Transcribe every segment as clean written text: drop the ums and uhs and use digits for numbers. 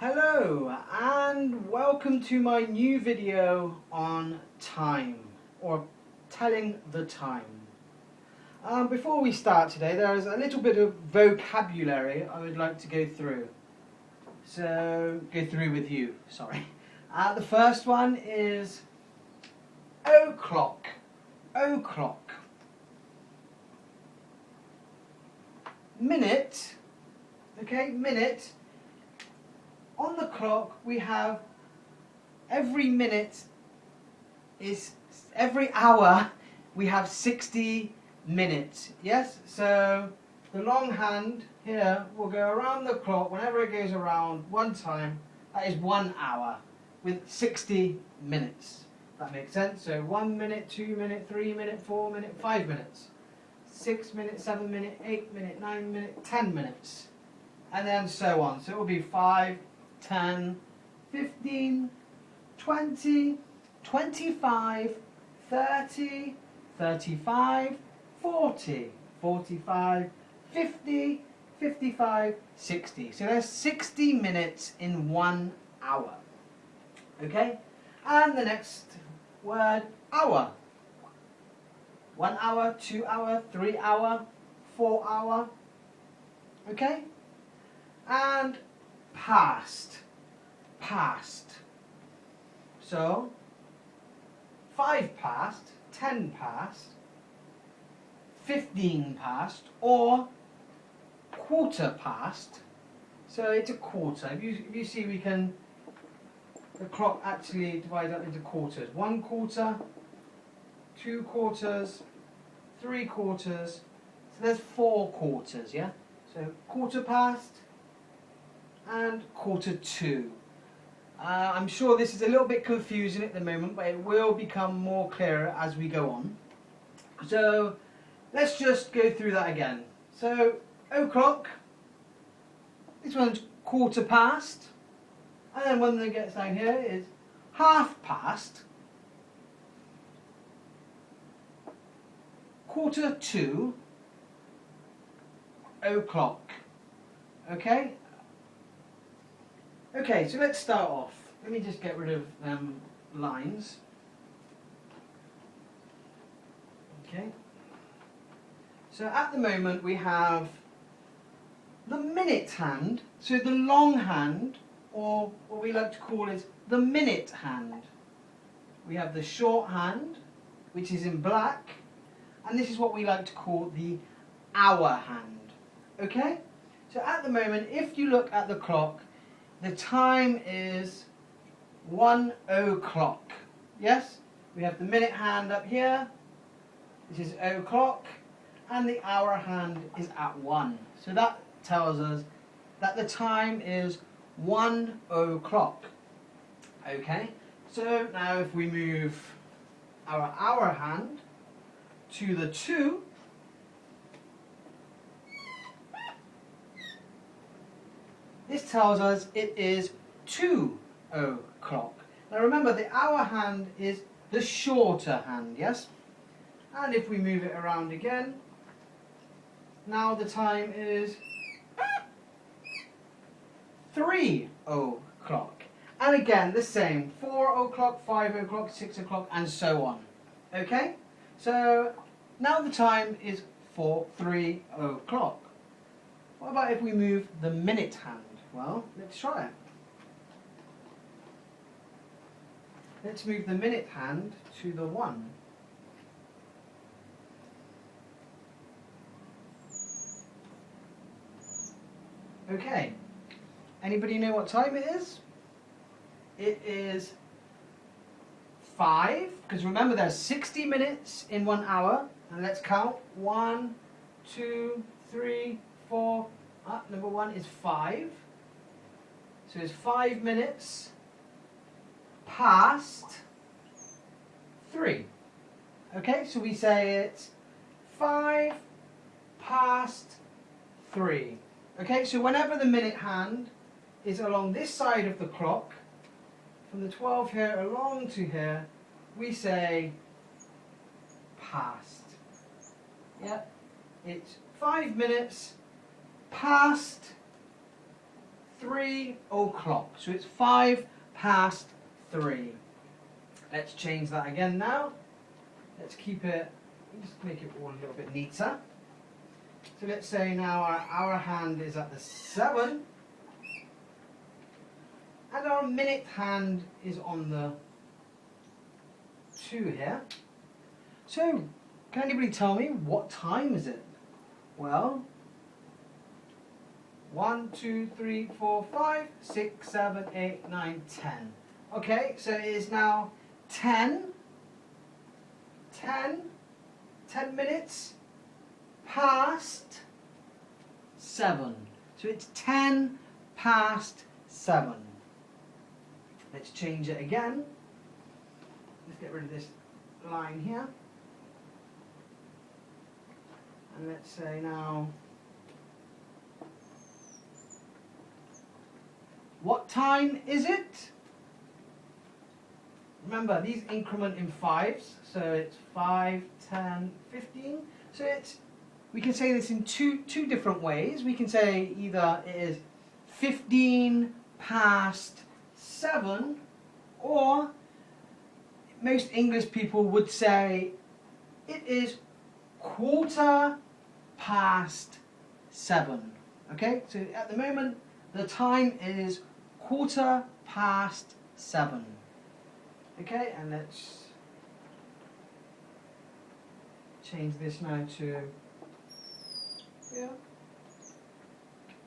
Hello and welcome to my new video on time, or telling the time. Before we start today, there is a little bit of vocabulary I would like to go through. Go through with you, sorry. The first one is o'clock. O'clock. Minute. Okay, minute. On the clock we have every hour we have 60 minutes. Yes, so the long hand here will go around the clock whenever it goes around one time. That is 1 hour with 60 minutes. That makes sense. So 1 minute, 2 minute, 3 minute, 4 minute, 5 minutes, 6 minutes, 7 minute, 8 minute, 9 minute, 10 minutes, and then so on. So it will be 5, 10, 15, 20, 25, 30, 35, 40, 45, 50, 55, 60. So there's 60 minutes in 1 hour. Okay? And the next word, hour. 1 hour, 2 hour, 3 hour, 4 hour. Okay? And past. Past. So 5 past, 10 past, 15 past, or quarter past. So it's a quarter. If you see, the clock actually divides up into quarters. 1 quarter, 2 quarters, 3 quarters. So there's 4 quarters, yeah? So quarter past and quarter to. I'm sure this is a little bit confusing at the moment, but it will become more clearer as we go on. So let's just go through that again. So o'clock, this one's quarter past, and then one that gets down here is half past, quarter to, o'clock. Okay? Okay, so let's start off. Let me just get rid of lines. Okay. So at the moment we have the minute hand, so the long hand, or what we like to call is the minute hand. We have the short hand, which is in black, and this is what we like to call the hour hand. Okay? So at the moment, if you look at the clock, the time is 1 o'clock. Yes? We have the minute hand up here. This is o'clock. And the hour hand is at 1. So that tells us that the time is 1 o'clock. Okay? So now if we move our hour hand to the 2, this tells us it is 2 o'clock. Now remember, the hour hand is the shorter hand, yes? And if we move it around again, now the time is 3 o'clock. And again, the same, 4 o'clock, 5 o'clock, 6 o'clock, and so on. Okay? So now the time is 3 o'clock. What about if we move the minute hand? Well, let's try it. Let's move the minute hand to the 1. Okay. Anybody know what time it is? It is 5, because remember there's 60 minutes in 1 hour. And let's count. 1, 2, 3, 4. Number 1 is 5. So it's 5 minutes past 3. Okay, so we say it's 5 past 3. Okay, so whenever the minute hand is along this side of the clock, from the 12 here along to here, we say past. Yep, it's 5 minutes past 3 o'clock. So it's 5 past 3. Let's change that again now. Let's keep it, just make it all a little bit neater. So let's say now our hour hand is at the 7. And our minute hand is on the 2 here. So, can anybody tell me what time is it? Well, 1, 2, 3, 4, 5, 6, 7, 8, 9, 10. Okay, so it is now 10 minutes past 7. So it's 10 past 7. Let's change it again. Let's get rid of this line here. And let's say now, what time is it? Remember, these increment in 5s, so it's 5, 10, 15. So it's, we can say this in two different ways. We can say either it is 15 past 7, or most English people would say it is quarter past 7. Okay, so at the moment the time is quarter past 7. Okay, and let's change this now to, yeah.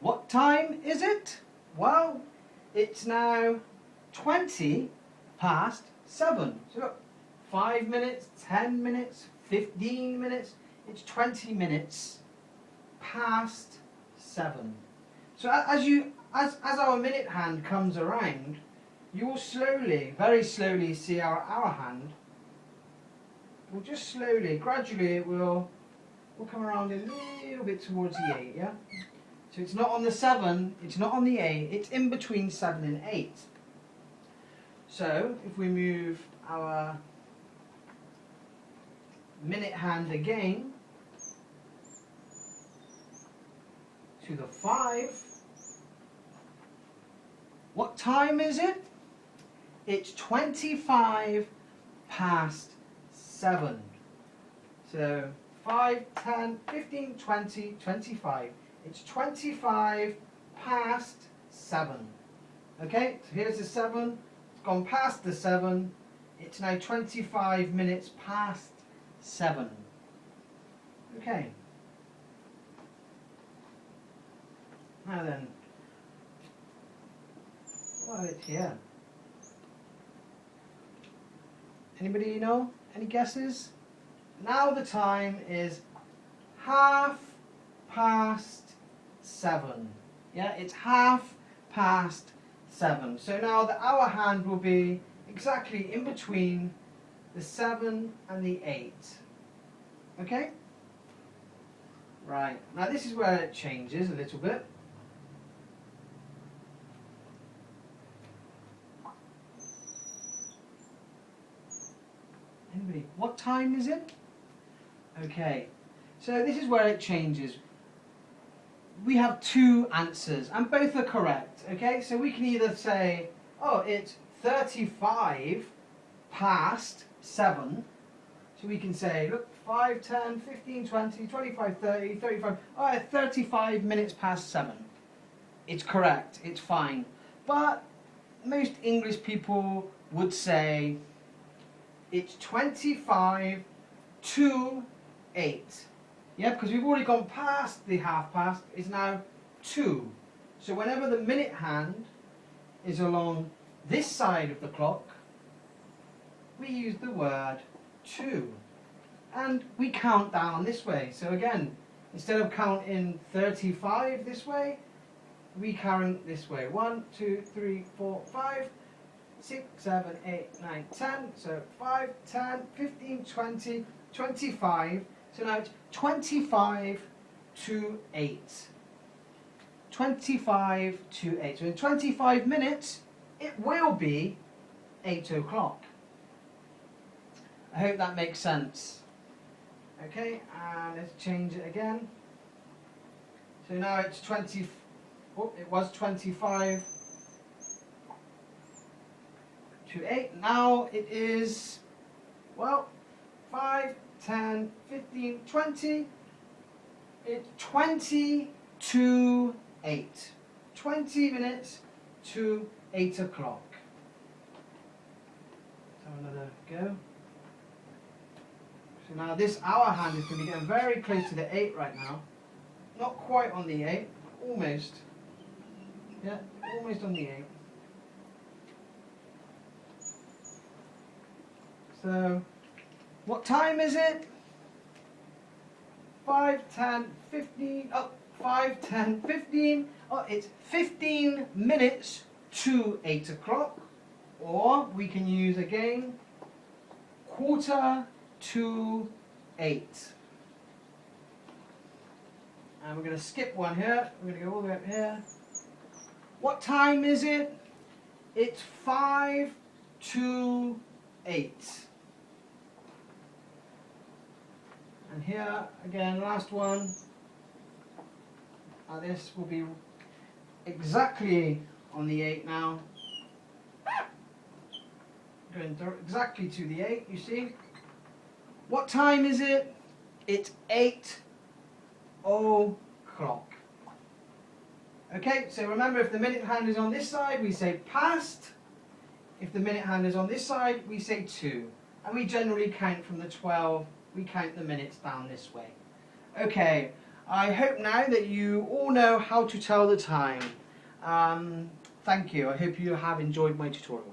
What time is it? Well, it's now 20 past 7. So look, 5 minutes, 10 minutes, 15 minutes, it's 20 minutes past 7. So as our minute hand comes around, you will slowly, very slowly see our hour hand. We'll just slowly, gradually, it will come around a little bit towards the 8, yeah? So it's not on the 7, it's not on the 8, it's in between 7 and 8. So if we move our minute hand again to the 5, what time is it? It's 25 past 7. So 5, 10, 15, 20, 25. It's 25 past 7. Okay, so here's the 7. It's gone past the 7. It's now 25 minutes past 7. Okay. Now then, what is it here? Anybody know? Any guesses? Now the time is half past 7. Yeah, it's half past 7. So now the hour hand will be exactly in between the 7 and the 8. Okay? Right. Now this is where it changes a little bit. Anybody? What time is it? Okay. So this is where it changes. We have 2 answers and both are correct. Okay? So we can either say, oh, it's 35 past 7. So we can say, look, 5, 10, 15, 20, 25, 30, 35. Oh, 35 minutes past 7. It's correct. It's fine. But most English people would say it's 25 to 8. Yeah, because we've already gone past the half past. It's now 2. So whenever the minute hand is along this side of the clock, we use the word 2. And we count down this way. So again, instead of counting 35 this way, we count this way. 1, 2, 3, 4, 5, 6, 7, 8, 9, 10. So 5, 10, 15, 20, 25. So now it's 25 to 8. 25 to 8. So in 25 minutes, it will be 8 o'clock. I hope that makes sense. Okay, and let's change it again. So now it's Oh, it was 25 to 8. Now it is, well, 5, 10, 15, 20. It's 20 to 8. 20 minutes to 8 o'clock. Let's have another go. So now this hour hand is going to be getting very close to the 8 right now. Not quite on the 8, almost. Yeah, almost on the 8. So, what time is it? 5, 10, 15, oh, 5, 10, 15. Oh, it's 15 minutes to 8 o'clock. Or we can use again, quarter to 8. And we're going to skip one here. We're going to go all the way up here. What time is it? It's 5 to 8. And here, again, last one. Now this will be exactly on the 8 now. Going exactly to the 8, you see. What time is it? It's 8 o'clock. Okay, so remember, if the minute hand is on this side, we say past. If the minute hand is on this side, we say to. And we generally count from the 12, we count the minutes down this way. Okay, I hope now that you all know how to tell the time. Thank you. I hope you have enjoyed my tutorial.